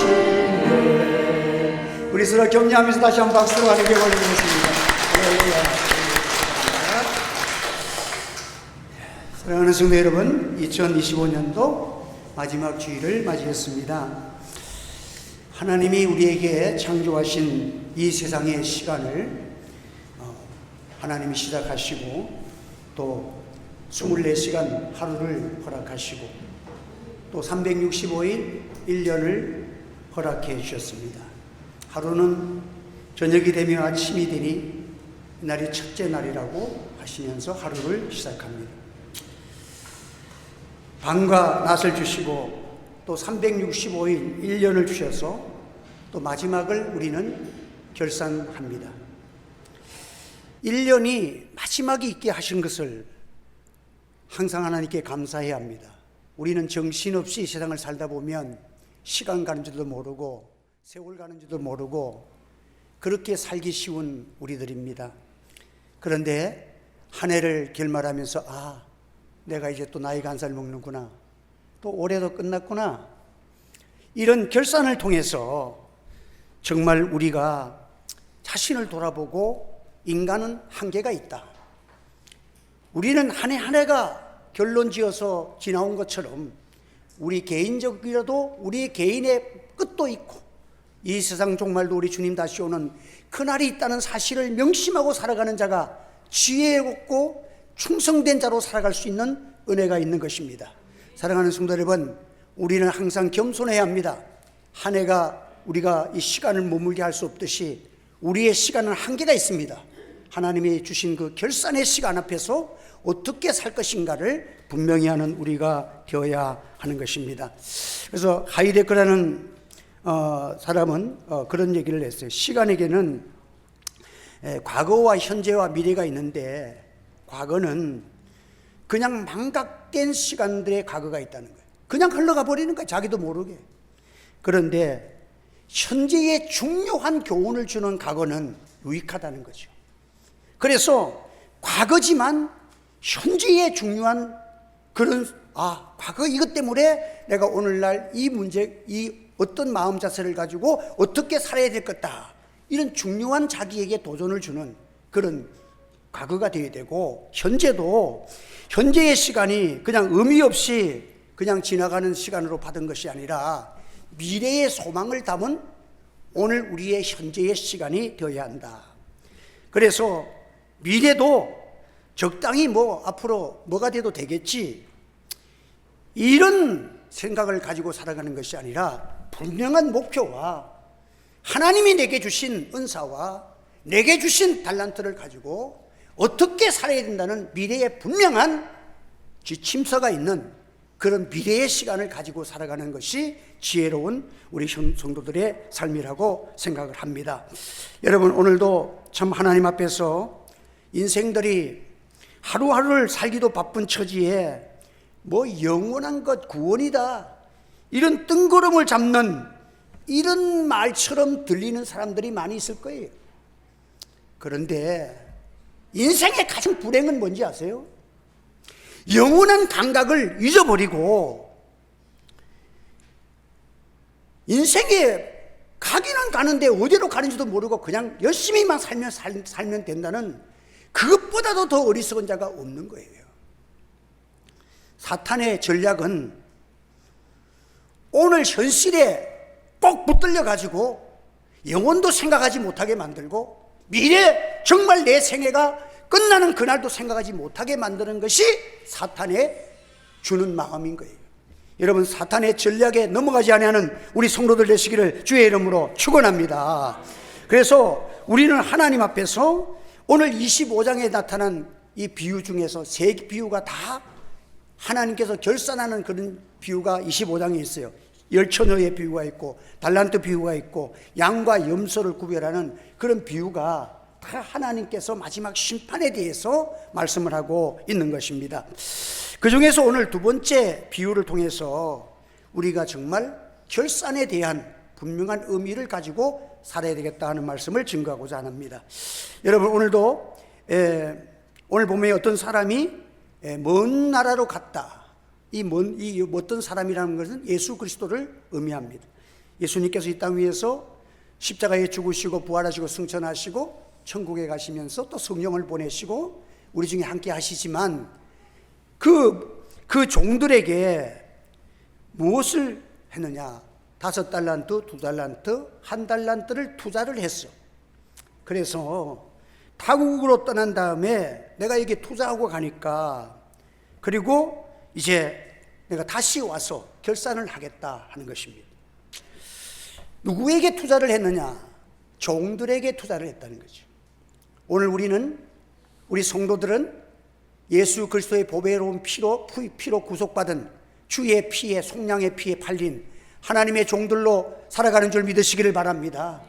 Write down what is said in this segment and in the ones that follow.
하시네. 우리 서로 격려하면서 다시 한번 박수로 하는 게 올려드리겠습니다. 사랑하는 성도 여러분, 2025년도 마지막 주일을 맞이했습니다. 하나님이 우리에게 창조하신 이 세상의 시간을 하나님이 시작하시고 또 24시간 하루를 허락하시고 또 365일 1년을 허락해 주셨습니다. 하루는 저녁이 되면 아침이 되니 이날이 첫째 날이라고 하시면서 하루를 시작합니다. 밤과 낮을 주시고 또 365일 1년을 주셔서 또 마지막을 우리는 결산합니다. 1년이 마지막이 있게 하신 것을 항상 하나님께 감사해야 합니다. 우리는 정신없이 세상을 살다 보면 시간 가는 줄도 모르고 세월 가는 줄도 모르고 그렇게 살기 쉬운 우리들입니다. 그런데 한 해를 결말하면서 내가 이제 또 나이가 한 살 먹는구나, 또 올해도 끝났구나, 이런 결산을 통해서 정말 우리가 자신을 돌아보고 인간은 한계가 있다, 우리는 한 해 한 해가 결론 지어서 지나온 것처럼 우리 개인적이라도 우리 개인의 끝도 있고 이 세상 종말도 우리 주님 다시 오는 그날이 있다는 사실을 명심하고 살아가는 자가 지혜롭고 충성된 자로 살아갈 수 있는 은혜가 있는 것입니다. 사랑하는 성도 여러분, 우리는 항상 겸손해야 합니다. 한 해가 우리가 이 시간을 머물게 할 수 없듯이 우리의 시간은 한계가 있습니다. 하나님이 주신 그 결산의 시간 앞에서 어떻게 살 것인가를 분명히 하는 우리가 되어야 하는 것입니다. 그래서 하이데크라는 사람은 그런 얘기를 했어요. 시간에게는 과거와 현재와 미래가 있는데 과거는 그냥 망각된 시간들의 과거가 있다는 거예요. 그냥 흘러가 버리는 거예요, 자기도 모르게. 그런데 현재의 중요한 교훈을 주는 과거는 유익하다는 거죠. 그래서 과거지만 현재의 중요한 그런 과거 이것 때문에 내가 오늘날 이 문제, 이 어떤 마음 자세를 가지고 어떻게 살아야 될 거다, 이런 중요한 자기에게 도전을 주는 그런 과거가 되어야 되고, 현재도 현재의 시간이 그냥 의미 없이 그냥 지나가는 시간으로 받은 것이 아니라 미래의 소망을 담은 오늘 우리의 현재의 시간이 되어야 한다. 그래서 미래도 적당히 앞으로 뭐가 돼도 되겠지, 이런 생각을 가지고 살아가는 것이 아니라 분명한 목표와 하나님이 내게 주신 은사와 내게 주신 달란트를 가지고 어떻게 살아야 된다는 미래에 분명한 지침서가 있는 그런 미래의 시간을 가지고 살아가는 것이 지혜로운 우리 성도들의 삶이라고 생각을 합니다. 여러분, 오늘도 참 하나님 앞에서 인생들이 하루하루를 살기도 바쁜 처지에 영원한 것 구원이다, 이런 뜬구름을 잡는 이런 말처럼 들리는 사람들이 많이 있을 거예요. 그런데 인생의 가장 불행은 뭔지 아세요? 영원한 감각을 잊어버리고 인생에 가기는 가는데 어디로 가는지도 모르고 그냥 열심히만 살면 된다는, 그것보다도 더 어리석은 자가 없는 거예요. 사탄의 전략은 오늘 현실에 꼭 붙들려 가지고 영혼도 생각하지 못하게 만들고 미래, 정말 내 생애가 끝나는 그날도 생각하지 못하게 만드는 것이 사탄의 주는 마음인 거예요. 여러분, 사탄의 전략에 넘어가지 아니하는 우리 성도들 되시기를 주의 이름으로 축원합니다. 그래서 우리는 하나님 앞에서 오늘 25장에 나타난 이 비유 중에서 세 비유가 다 하나님께서 결산하는 그런 비유가 25장에 있어요. 열처녀의 비유가 있고 달란트 비유가 있고 양과 염소를 구별하는 그런 비유가 다 하나님께서 마지막 심판에 대해서 말씀을 하고 있는 것입니다. 그 중에서 오늘 두 번째 비유를 통해서 우리가 정말 결산에 대한 분명한 의미를 가지고 살아야 되겠다 하는 말씀을 증거하고자 합니다. 여러분, 오늘도 오늘 보면 어떤 사람이 먼 나라로 갔다. 이 어떤 사람이라는 것은 예수 그리스도를 의미합니다. 예수님께서 이 땅 위에서 십자가에 죽으시고 부활하시고 승천하시고 천국에 가시면서 또 성령을 보내시고 우리 중에 함께 하시지만 그 종들에게 무엇을 했느냐? 5달란트, 2달란트, 1달란트를 투자를 했어. 그래서 타국으로 떠난 다음에 내가 여기 투자하고 가니까, 그리고 이제 내가 다시 와서 결산을 하겠다 하는 것입니다. 누구에게 투자를 했느냐? 종들에게 투자를 했다는 거죠. 오늘 우리 성도들은 예수 그리스도의 보배로운 피로 구속받은 주의 피에, 속량의 피에 팔린 하나님의 종들로 살아가는 줄 믿으시기를 바랍니다.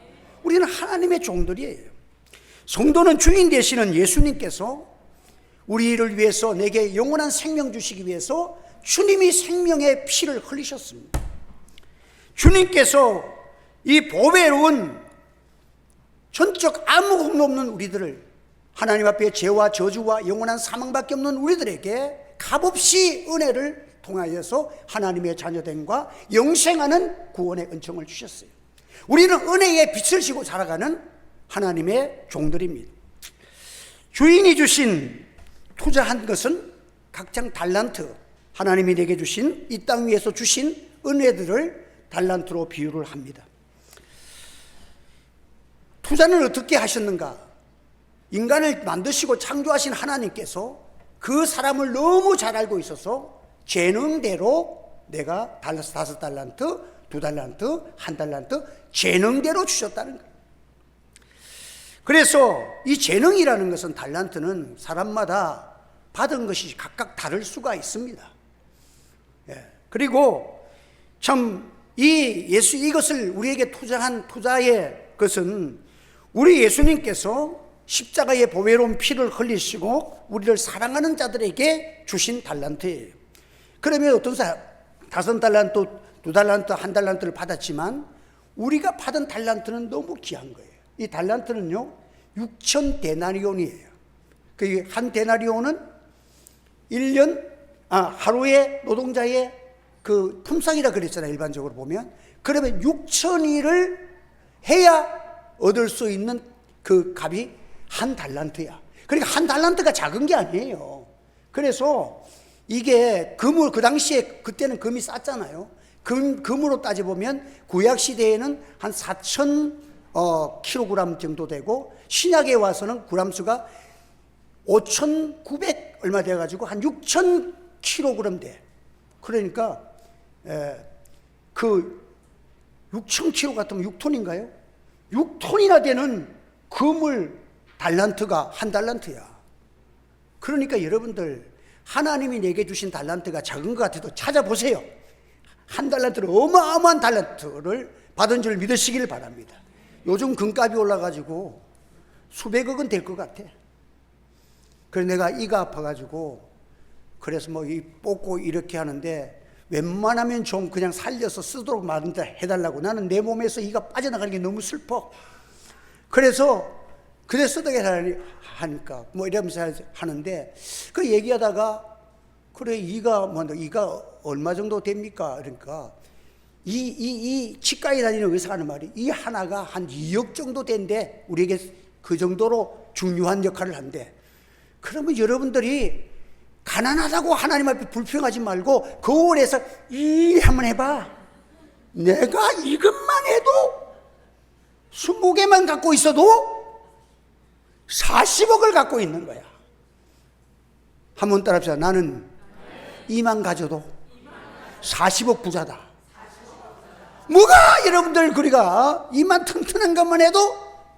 우리는 하나님의 종들이에요. 성도는 주인 되시는 예수님께서 우리를 위해서, 내게 영원한 생명 주시기 위해서 주님이 생명의 피를 흘리셨습니다. 주님께서 이 보배로운 전적 아무 공로 없는 우리들을, 하나님 앞에 죄와 저주와 영원한 사망밖에 없는 우리들에게 값없이 은혜를 통하여서 하나님의 자녀됨과 영생하는 구원의 은총을 주셨어요. 우리는 은혜의 빛을 지고 살아가는 하나님의 종들입니다. 주인이 주신, 투자한 것은 각장 달란트, 하나님이 내게 주신, 이 땅 위에서 주신 은혜들을 달란트로 비유를 합니다. 투자는 어떻게 하셨는가? 인간을 만드시고 창조하신 하나님께서 그 사람을 너무 잘 알고 있어서 재능대로 내가 5달란트, 2달란트, 1달란트 재능대로 주셨다는 거예요. 그래서 이 재능이라는 것은, 달란트는 사람마다 받은 것이 각각 다를 수가 있습니다. 그리고 참 이것을 우리에게 투자한 투자의 것은, 우리 예수님께서 십자가의 보배로운 피를 흘리시고 우리를 사랑하는 자들에게 주신 달란트예요. 그러면 어떤 사람 5달란트, 2달란트, 1달란트를 받았지만 우리가 받은 달란트는 너무 귀한 거예요. 이 달란트는요 6,000데나리온이에요. 그 한 데나리온은 1년 하루의 노동자의 그 품삯이라 그랬잖아요. 일반적으로 보면. 그러면 6,000일을 해야 얻을 수 있는 그 값이 1달란트야. 그러니까 1달란트가 작은 게 아니에요. 그래서 이게 금을, 그 당시에, 그때는 금이 쌌잖아요. 금으로 따져보면 구약 시대에는 한 4,000kg 정도 되고, 신약에 와서는 그람수가 5,900 얼마 돼가지고 한 6,000kg 돼. 그러니까 그 6,000kg 같으면 6톤인가요? 6톤이나 되는 금을, 달란트가 1달란트야. 그러니까 여러분들, 하나님이 내게 주신 달란트가 작은 것 같아도 찾아보세요. 1달란트를, 어마어마한 달란트를 받은 줄 믿으시길 바랍니다. 요즘 금값이 올라가지고 수백억은 될 것 같아. 그래서 내가 이가 아파가지고, 그래서 이 뽑고 이렇게 하는데, 웬만하면 좀 그냥 살려서 쓰도록 말인데 해달라고. 나는 내 몸에서 이가 빠져나가는 게 너무 슬퍼. 그래서 쓰게 하니까 이러면서 하는데, 그 얘기하다가, 그래 이가 얼마 정도 됩니까? 그러니까 이 치과에 다니는 의사가 하는 말이, 이 하나가 한 2억 정도 된대. 우리에게 그 정도로 중요한 역할을 한대. 그러면 여러분들이 가난하다고 하나님 앞에 불평하지 말고 거울에서 한번 해봐. 내가 이것만 해도 20개만 갖고 있어도 40억을 갖고 있는 거야. 한번 따라합시다. 나는 이만 가져도 40억 부자다. 뭐가 여러분들, 그리가 이만 튼튼한 것만 해도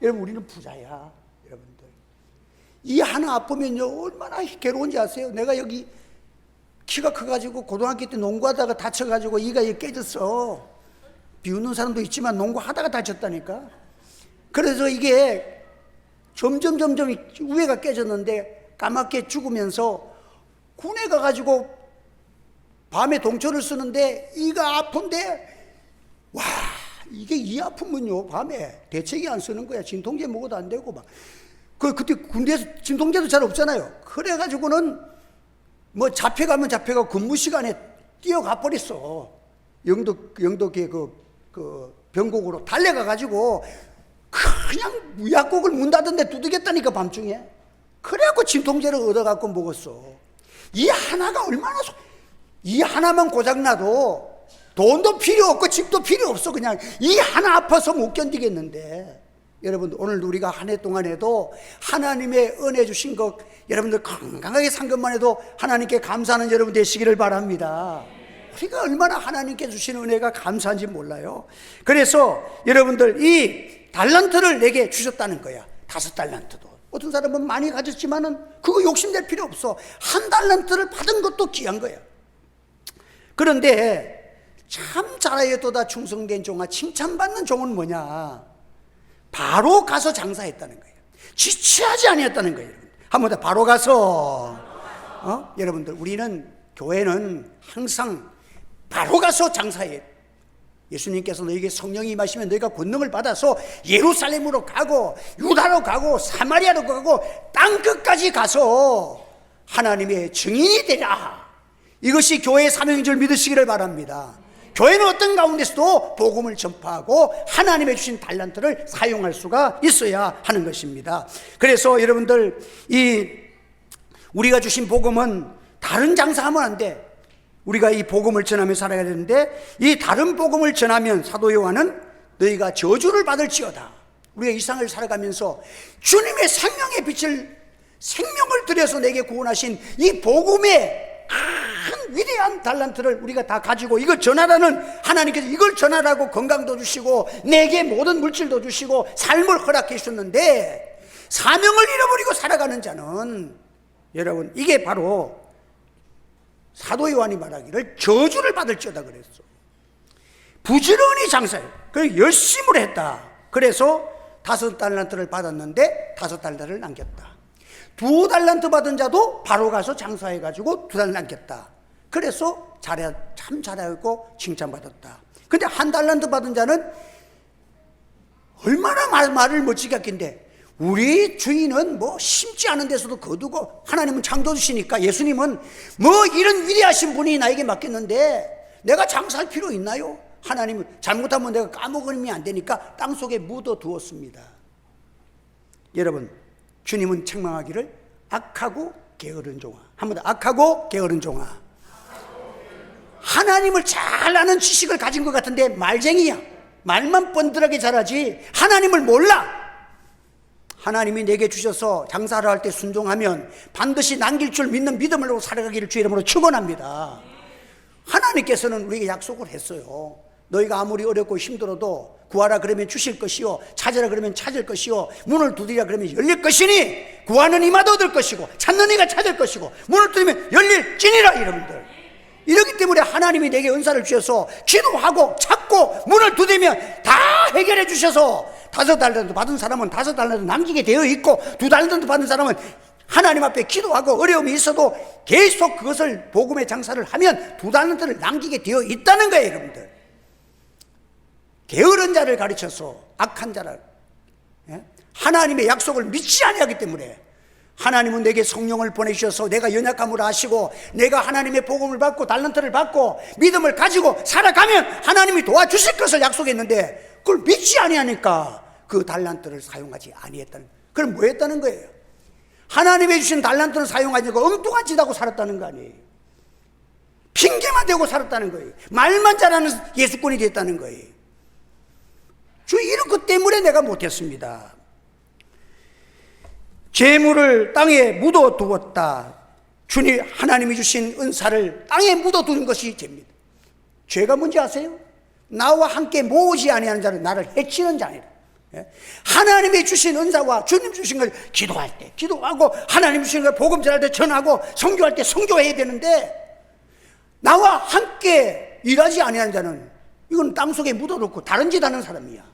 여러분 우리는 부자야. 여러분들, 이 하나 아프면요 얼마나 괴로운지 아세요? 내가 여기 키가 커가지고 고등학교 때 농구하다가 다쳐가지고 이가 깨졌어. 비웃는 사람도 있지만 농구하다가 다쳤다니까. 그래서 이게 점점 우회가 깨졌는데, 까맣게 죽으면서 군에 가가지고 밤에 동초를 쓰는데 이가 아픈데, 와, 이게 이 아프면요 밤에 대책이 안 쓰는 거야. 진통제 먹어도 안 되고 막. 그때 군대에서 진통제도 잘 없잖아요. 그래가지고는 잡혀가면 잡혀가고 근무 시간에 뛰어가 버렸어. 영덕에 그 그 병곡으로 달려가 가지고 그냥 약국을 문 닫은데 두들겼다니까, 밤중에. 그래갖고 진통제를 얻어갖고 먹었어. 이 하나가 얼마나 이 하나만 고장나도 돈도 필요 없고 집도 필요 없어. 그냥 이 하나 아파서 못 견디겠는데. 여러분, 오늘 우리가 한 해 동안에도 하나님의 은혜 주신 것, 여러분들 건강하게 산 것만 해도 하나님께 감사하는 여러분 되시기를 바랍니다. 우리가 얼마나 하나님께 주신 은혜가 감사한지 몰라요. 그래서 여러분들, 이 달란트를 내게 주셨다는 거야. 5달란트도. 어떤 사람은 많이 가졌지만은 그거 욕심낼 필요 없어. 1달란트를 받은 것도 귀한 거야. 그런데 참 잘하였도다 충성된 종아, 칭찬받는 종은 뭐냐? 바로 가서 장사했다는 거예요. 지체하지 아니었다는 거예요. 한번 더, 바로 가서. 여러분들, 우리는, 교회는 항상 바로 가서 장사해. 예수님께서 너에게 성령이 임하시면 너희가 권능을 받아서 예루살렘으로 가고 유다로 가고 사마리아로 가고 땅끝까지 가서 하나님의 증인이 되라. 이것이 교회의 사명인 줄 믿으시기를 바랍니다. 교회는 어떤 가운데서도 복음을 전파하고 하나님의 주신 달란트를 사용할 수가 있어야 하는 것입니다. 그래서 여러분들, 우리가 주신 복음은 다른 장사하면 안 돼. 우리가 이 복음을 전하며 살아야 되는데, 이 다른 복음을 전하면 사도 요한은 너희가 저주를 받을지어다. 우리가 이 세상을 살아가면서 주님의 생명의 빛을, 생명을 들여서 내게 구원하신 이 복음의 큰 위대한 달란트를 우리가 다 가지고 이걸 전하라는, 하나님께서 이걸 전하라고 건강도 주시고 내게 모든 물질도 주시고 삶을 허락해 주셨는데, 사명을 잃어버리고 살아가는 자는, 여러분, 이게 바로 사도 요한이 말하기를 저주를 받을지어다 그랬어. 부지런히 장사해. 그래서 열심을 했다. 그래서 5달란트를 받았는데 5달란트를 남겼다. 2달란트 받은 자도 바로 가서 장사해가지고 2달 남겼다. 그래서 참 잘하고 칭찬받았다. 근데 1달란트 받은 자는 얼마나 말을 멋지게 했긴데, 우리 주인은 뭐 심지 않은 데서도 거두고, 하나님은 창조주시니까, 예수님은 뭐 이런 위대하신 분이 나에게 맡겼는데 내가 장사할 필요 있나요? 하나님은 잘못하면 내가 까먹으면 안 되니까 땅속에 묻어두었습니다. 여러분, 주님은 책망하기를 악하고 게으른 종아. 한 번 더, 악하고 게으른 종아. 하나님을 잘 아는 지식을 가진 것 같은데 말쟁이야. 말만 번들하게 잘하지 하나님을 몰라. 하나님이 내게 주셔서 장사를 할 때 순종하면 반드시 남길 줄 믿는 믿음으로 살아가기를 주의 이름으로 축원합니다. 하나님께서는 우리에게 약속을 했어요. 너희가 아무리 어렵고 힘들어도 구하라 그러면 주실 것이요, 찾으라 그러면 찾을 것이요, 문을 두드리라 그러면 열릴 것이니, 구하는 이마다 얻을 것이고 찾는 이가 찾을 것이고 문을 두드리면 열릴지니라. 여러분들, 이렇기 때문에 하나님이 내게 은사를 주셔서 기도하고 찾고 문을 두드리면 다 해결해 주셔서 5달란트 받은 사람은 5달란트 남기게 되어 있고, 2달란트 받은 사람은 하나님 앞에 기도하고 어려움이 있어도 계속 그것을 복음의 장사를 하면 2달란트를 남기게 되어 있다는 거예요. 여러분들, 게으른 자를 가르쳐서 악한 자를, 하나님의 약속을 믿지 아니하기 때문에, 하나님은 내게 성령을 보내주셔서 내가 연약함을 아시고 내가 하나님의 복음을 받고 달란트를 받고 믿음을 가지고 살아가면 하나님이 도와주실 것을 약속했는데, 그걸 믿지 아니하니까 그 달란트를 사용하지 아니했다는, 그럼 뭐 했다는 거예요? 하나님이 주신 달란트를 사용하지 않고 엉뚱한 짓 하고 살았다는 거 아니에요? 핑계만 대고 살았다는 거예요. 말만 잘하는 예수꾼이 됐다는 거예요. 주 이런 것 때문에 내가 못했습니다. 재물을 땅에 묻어두었다. 주님 하나님이 주신 은사를 땅에 묻어두는 것이 죄입니다. 죄가 뭔지 아세요? 나와 함께 모으지 아니하는 자는 나를 해치는 자니라. 하나님이 주신 은사와 주님 주신 걸 기도할 때 기도하고, 하나님 주신 걸 복음 전할 때 전하고, 선교할 때 선교해야 되는데, 나와 함께 일하지 아니하는 자는 이건 땅속에 묻어놓고 다른 짓 하는 사람이야.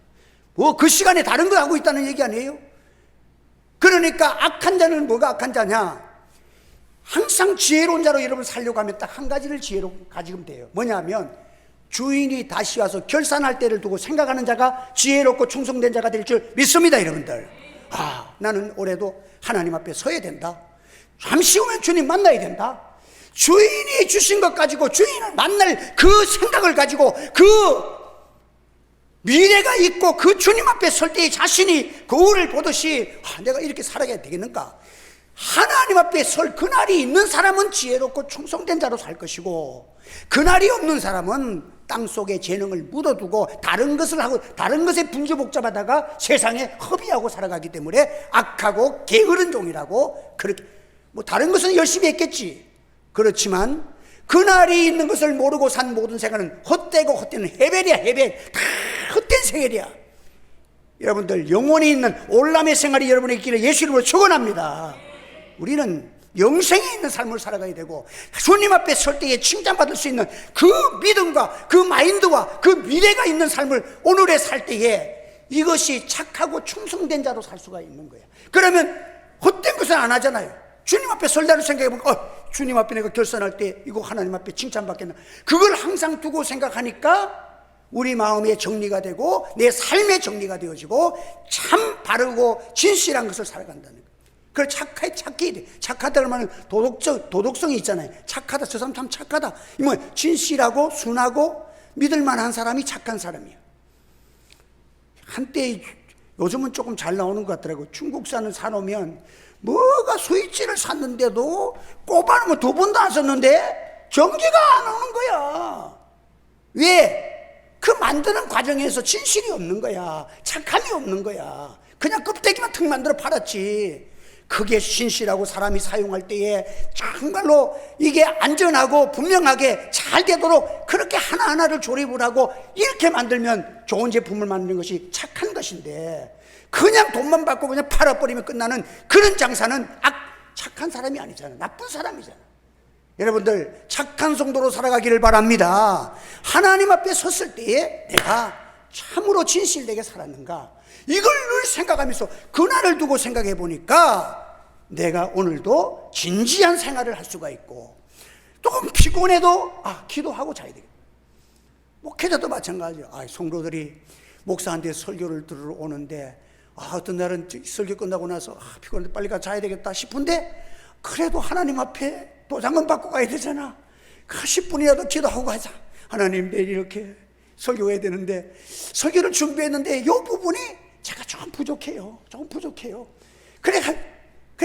뭐 그 시간에 다른 거 하고 있다는 얘기 아니에요? 그러니까 악한 자는 뭐가 악한 자냐? 항상 지혜로운 자로 여러분 살려고 하면 딱 한 가지를 지혜로 가지면 돼요. 뭐냐면, 주인이 다시 와서 결산할 때를 두고 생각하는 자가 지혜롭고 충성된 자가 될 줄 믿습니다. 여러분들, 나는 올해도 하나님 앞에 서야 된다. 잠시 후면 주님 만나야 된다. 주인이 주신 것 가지고 주인을 만날 그 생각을 가지고 그 미래가 있고 그 주님 앞에 설 때에 자신이 거울을 보듯이 내가 이렇게 살아야 되겠는가? 하나님 앞에 설 그날이 있는 사람은 지혜롭고 충성된 자로 살 것이고, 그날이 없는 사람은 땅속에 재능을 묻어두고 다른 것을 하고 다른 것에 분주복잡하다가 세상에 허비하고 살아가기 때문에 악하고 게으른 종이라고. 그렇게 다른 것은 열심히 했겠지. 그렇지만 그날이 있는 것을 모르고 산 모든 생활은 헛되고 헛되는 해벨이야. 해벨. 다 헛된 생활이야. 여러분들, 영원히 있는 올람의 생활이 여러분의 있기를 예수 이름으로 축원합니다. 우리는 영생에 있는 삶을 살아가야 되고, 주님 앞에 설 때에 칭찬받을 수 있는 그 믿음과 그 마인드와 그 미래가 있는 삶을 오늘에 살 때에 이것이 착하고 충성된 자로 살 수가 있는 거야. 그러면 헛된 것은 안 하잖아요. 주님 앞에 설다를 생각해보면 주님 앞에 내가 결산할 때 이거 하나님 앞에 칭찬받겠나, 그걸 항상 두고 생각하니까 우리 마음의 정리가 되고 내 삶의 정리가 되어지고 참 바르고 진실한 것을 살아간다는 거예요. 그걸 착해야 돼. 착하다는 말은 도덕성이 있잖아요. 착하다, 저 사람 참 착하다. 뭐 진실하고 순하고 믿을만한 사람이 착한 사람이에요. 한때, 요즘은 조금 잘 나오는 것 같더라고요. 중국산을 사놓으면 뭐가 스위치를 샀는데도 꼽아놓으면 2번도 안 썼는데 전기가 안 오는 거야. 왜? 그 만드는 과정에서 진실이 없는 거야. 착함이 없는 거야. 그냥 껍데기만 턱 만들어 팔았지. 그게 진실하고 사람이 사용할 때에 정말로 이게 안전하고 분명하게 잘 되도록 그렇게 하나하나를 조립을 하고 이렇게 만들면 좋은 제품을 만드는 것이 착한 것인데, 그냥 돈만 받고 그냥 팔아버리면 끝나는 그런 장사는 착한 사람이 아니잖아. 나쁜 사람이잖아. 여러분들, 착한 성도로 살아가기를 바랍니다. 하나님 앞에 섰을 때에 내가 참으로 진실되게 살았는가, 이걸 늘 생각하면서 그날을 두고 생각해 보니까 내가 오늘도 진지한 생활을 할 수가 있고, 조금 피곤해도 기도하고 자야 되겠다. 목회자도 마찬가지예요. 성도들이 목사한테 설교를 들으러 오는데 어떤 날은 설교 끝나고 나서 피곤한데 빨리 가서 자야 되겠다 싶은데, 그래도 하나님 앞에 도장은 받고 가야 되잖아. 10분이라도 기도하고 가자. 하나님, 내일 이렇게 설교해야 되는데 설교를 준비했는데 이 부분이 제가 조금 부족해요. 그래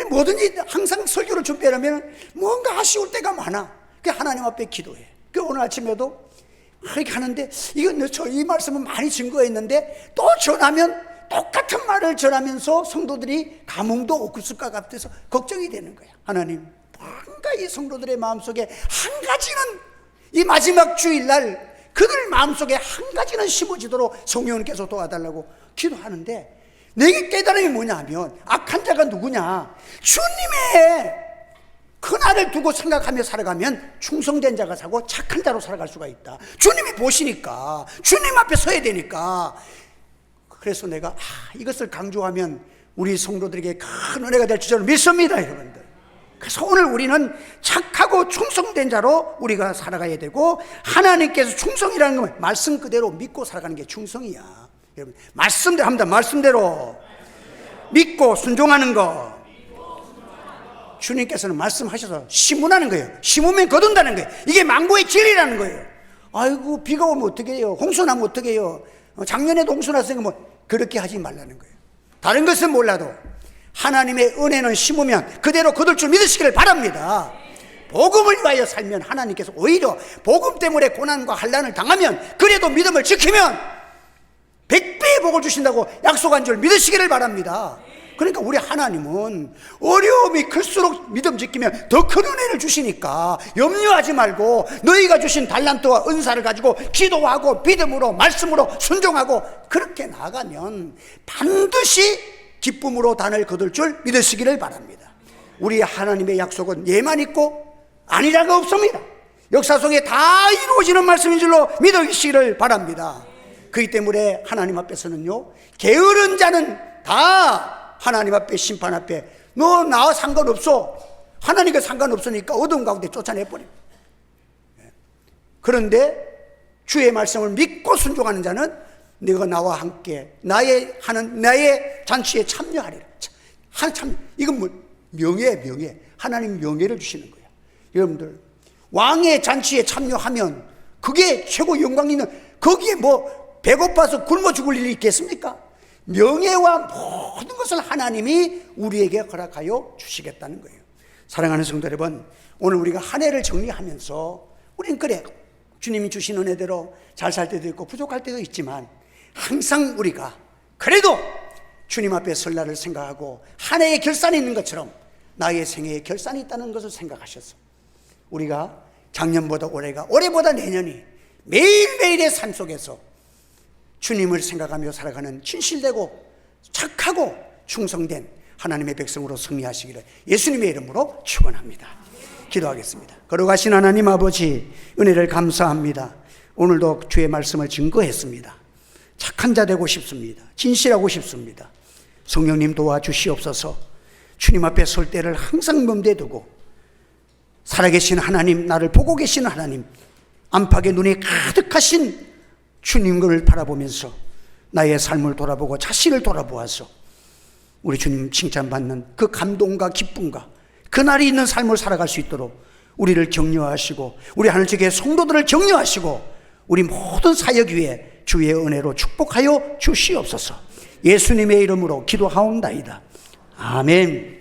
뭐든지 항상 설교를 준비하려면 뭔가 아쉬울 때가 많아. 그 하나님 앞에 기도해. 그 오늘 아침에도 그렇게 하는데, 이 말씀은 많이 증거했는데 또 전하면 똑같은 말을 전하면서 성도들이 감흥도 없을까 같아서 걱정이 되는 거야. 하나님, 뭔가 이 성도들의 마음속에 한 가지는 이 마지막 주일날 그들 마음속에 한 가지는 심어지도록 성령님께서 도와달라고 기도하는데, 내게 깨달음이 뭐냐면, 악한 자가 누구냐, 주님의 그날을 두고 생각하며 살아가면 충성된 자가 사고 착한 자로 살아갈 수가 있다. 주님이 보시니까, 주님 앞에 서야 되니까. 그래서 내가 이것을 강조하면 우리 성도들에게 큰 은혜가 될 줄을 믿습니다, 여러분들. 그래서 오늘 우리는 착하고 충성된 자로 우리가 살아가야 되고, 하나님께서 충성이라는 건 말씀 그대로 믿고 살아가는 게 충성이야. 여러분, 말씀대로 합니다. 말씀대로 믿고 순종하는 거. 주님께서는 말씀하셔서 심으라는 거예요. 심으면 거둔다는 거예요. 이게 망고의 진리라는 거예요. 아이고, 비가 오면 어떻게 해요? 홍수 나면 어떻게 해요? 작년에도 홍수 났으니까 그렇게 하지 말라는 거예요. 다른 것은 몰라도 하나님의 은혜는 심으면 그대로 거둘 줄 믿으시기를 바랍니다. 복음을 위하여 살면 하나님께서 오히려 복음 때문에 고난과 환난을 당하면 그래도 믿음을 지키면 100배의 복을 주신다고 약속한 줄 믿으시기를 바랍니다. 그러니까 우리 하나님은 어려움이 클수록 믿음 지키면 더 큰 은혜를 주시니까 염려하지 말고 너희가 주신 달란트와 은사를 가지고 기도하고 믿음으로 말씀으로 순종하고 그렇게 나가면 반드시 기쁨으로 단을 거둘 줄 믿으시기를 바랍니다. 우리 하나님의 약속은 예만 있고 아니라가 없습니다. 역사 속에 다 이루어지는 말씀인 줄로 믿으시기를 바랍니다. 그렇기 때문에 하나님 앞에서는요, 게으른 자는 다 하나님 앞에, 심판 앞에 너 나와 상관없어, 하나님과 상관없으니까 어두운 가운데 쫓아내버립니다. 그런데 주의 말씀을 믿고 순종하는 자는 네가 나와 함께 나의 잔치에 참여하리라. 이건 명예, 하나님 명예를 주시는 거예요. 여러분들, 왕의 잔치에 참여하면 그게 최고 영광 있는, 거기에 배고파서 굶어 죽을 일이 있겠습니까? 명예와 모든 것을 하나님이 우리에게 허락하여 주시겠다는 거예요. 사랑하는 성도 여러분, 오늘 우리가 한 해를 정리하면서 우리는 그래, 주님이 주신 은혜대로 잘 살 때도 있고 부족할 때도 있지만 항상 우리가 그래도 주님 앞에 설 날을 생각하고 한 해의 결산이 있는 것처럼 나의 생애에 결산이 있다는 것을 생각하셔서 우리가 작년보다 올해가, 올해보다 내년이 매일매일의 삶 속에서 주님을 생각하며 살아가는 진실되고 착하고 충성된 하나님의 백성으로 승리하시기를 예수님의 이름으로 축원합니다. 기도하겠습니다. 거룩하신 하나님 아버지, 은혜를 감사합니다. 오늘도 주의 말씀을 증거했습니다. 착한 자 되고 싶습니다. 진실하고 싶습니다. 성령님 도와주시옵소서. 주님 앞에 설 때를 항상 몸대 두고 살아계신 하나님, 나를 보고 계시는 하나님, 안팎의 눈이 가득하신 주님을 바라보면서 나의 삶을 돌아보고 자신을 돌아보아서 우리 주님 칭찬받는 그 감동과 기쁨과 그날이 있는 삶을 살아갈 수 있도록 우리를 격려하시고 우리 하늘지교회 성도들을 격려하시고 우리 모든 사역 위에 주의 은혜로 축복하여 주시옵소서. 예수님의 이름으로 기도하옵나이다. 아멘.